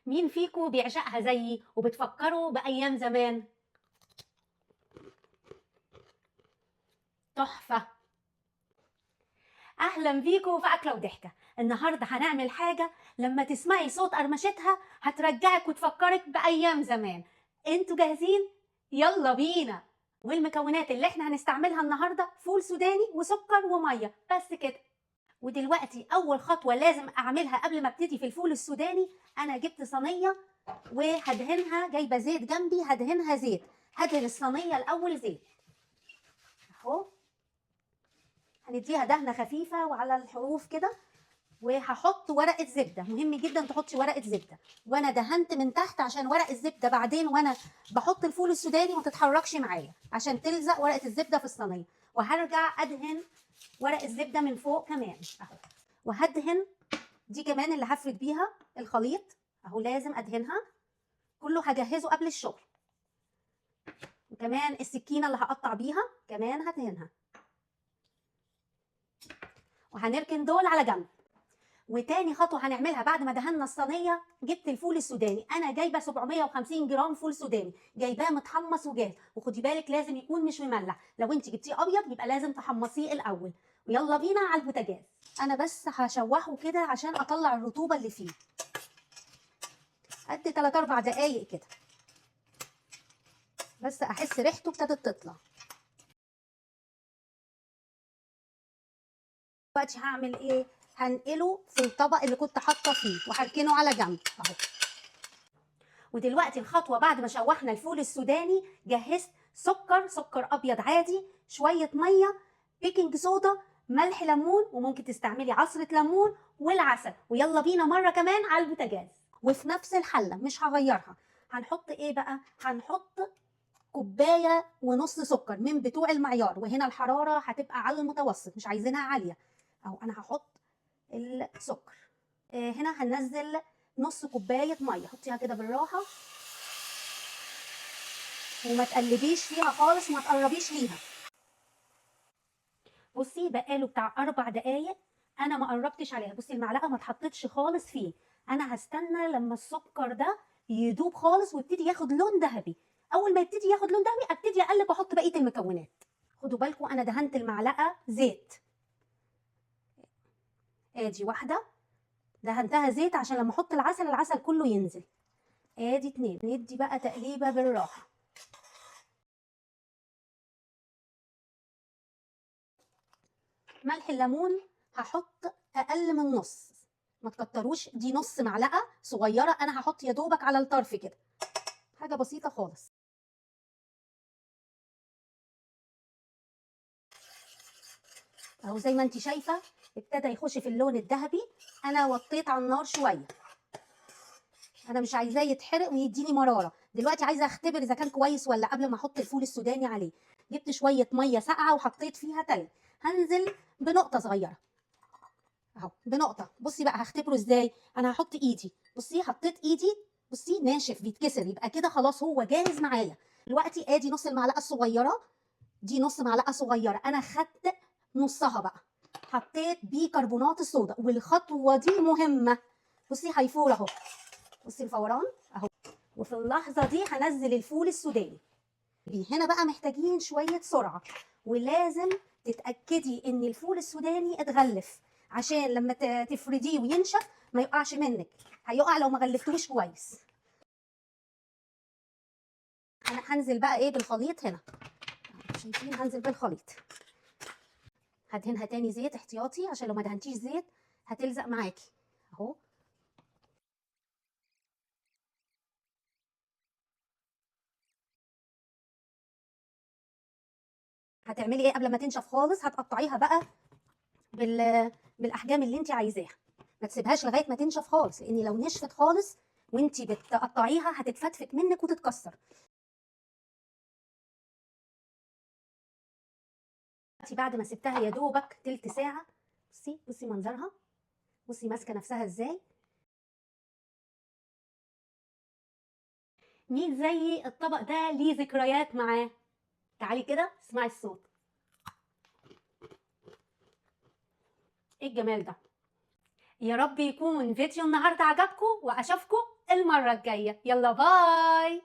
مين فيكم بيعشقها زيي وبتفكروا بأيام زمان؟ تحفة. أهلا بيكم في أكلة وضحكة. النهاردة هنعمل حاجة لما تسمعي صوت قرمشتها هترجعك وتفكرك بأيام زمان. انتوا جاهزين؟ يلا بينا. والمكونات اللي احنا هنستعملها النهاردة فول سوداني وسكر ومية بس كده. ودلوقتي أول خطوة لازم أعملها قبل ما ابتدي في الفول السوداني، أنا جبت صينية وهدهنها، جايبة زيت جنبي هدهنها زيت. هدهن الصينية الأول زيت أهو، هنديها دهنة خفيفة وعلى الحروف كده. وهحط ورقة زبدة، مهم جدا تحطي ورقة زبدة. وانا دهنت من تحت عشان ورقة الزبدة بعدين وانا بحط الفول السوداني ما تتحركش معايا عشان تلزق ورقة الزبدة في الصينية. وهرجع ادهن ورق الزبدة من فوق كمان اهو. وهدهن دي كمان اللي هفرد بيها الخليط اهو، لازم ادهنها كله، هجهزه قبل الشغل. وكمان السكينة اللي هقطع بيها كمان هدهنها. وهنركن دول على جنب. وتاني خطوه هنعملها بعد ما دهنا الصينيه، جبت الفول السوداني. انا جايبه 750 جرام فول سوداني، جايباه متحمص وجاهز. وخدي بالك لازم يكون مش مملح، لو انت جبتيه ابيض يبقى لازم تحمصيه الاول. ويلا بينا على البوتاجاز. انا بس هشوحه كده عشان اطلع الرطوبه اللي فيه، قد 3 4 دقايق كده بس احس ريحته ابتدت تطلع. دلوقتي هعمل ايه؟ هنقله في الطبق اللي كنت حاطه فيه وهركنه على جنب اهو. ودلوقتي الخطوه بعد ما شوحنا الفول السوداني، جهزت سكر ابيض عادي، شويه ميه، بيكنج صودا، ملح، ليمون، وممكن تستعملي عصره ليمون، والعسل. ويلا بينا مره كمان على البوتاجاز. وفي نفس الحله مش هغيرها، هنحط ايه بقى؟ هنحط كوبايه ونص سكر من بتوع المعيار، وهنا الحراره هتبقى على المتوسط مش عايزينها عاليه اهو. انا هحط السكر هنا هننزل نص كوبايه ميه، حطيها كده بالراحه وما تقلبيش فيها خالص، ما تقربيش ليها. بصي بقاله بتاع 4 دقايق انا ما قربتش عليها. بصي المعلقه ما اتحطتش خالص فيه. انا هستنى لما السكر ده يدوب خالص ويبتدي ياخد لون ذهبي. اول ما يبتدي ياخد لون ذهبي ابتدي اقلب واحط بقيه المكونات. خدوا بالكم انا دهنت المعلقه زيت، ادي واحده دهنتها زيت عشان لما احط العسل العسل كله ينزل. ادي 2. ندي بقى تقليبه بالراحه. ملح الليمون هحط اقل من نص، ما تكتروش، دي نص معلقه صغيره، انا هحط يا دوبك على الطرف كده، حاجه بسيطه خالص. اهو زي ما انت شايفه ابتدى يخش في اللون الذهبي. انا وطيت على النار شويه، انا مش عايزاه يتحرق ويديني مراره. دلوقتي عايزه اختبر اذا كان كويس ولا قبل ما احط الفول السوداني عليه. جبت شويه ميه ساقعه وحطيت فيها تلج، هنزل بنقطه صغيره اهو، بنقطه. بصي بقى هختبره ازاي. انا هحط ايدي، بصي حطيت ايدي، بصي ناشف بيتكسر، يبقى كده خلاص هو جاهز معايا. دلوقتي ادي نص المعلقه الصغيره، دي نص معلقه صغيره، انا خدت نصها بقى حطيت بيكربونات الصودا. والخطوه دي مهمه، بصي هيفور اهو، بصي الفوران اهو. وفي اللحظه دي هنزل الفول السوداني. هنا بقى محتاجين شويه سرعه، ولازم تتاكدي ان الفول السوداني اتغلف عشان لما تفرديه وينشف ما يقعش منك، هيقع لو ما غلفتوش كويس. انا هنزل بقى ايه بالخليط هنا، شايفين هنزل بالخليط. هدهنها تاني زيت احتياطي عشان لو ما دهنتيش زيت هتلزق معاكي اهو. هتعملي ايه قبل ما تنشف خالص؟ هتقطعيها بقى بالاحجام اللي انت عايزاها، ما تسيبهاش لغايه ما تنشف خالص، لان لو نشفت خالص وانت بتقطعيها هتتفتفت منك وتتكسر. بعد ما سبتها يا دوبك تلت ساعه، بصي منظرها، بصي ماسكه نفسها ازاي. مين زي الطبق ده ليه ذكريات معاه؟ تعالي كده اسمعي الصوت، ايه الجمال ده. يا رب يكون فيديو النهارده عجبكم واشوفكم المرة الجاية. يلا باي.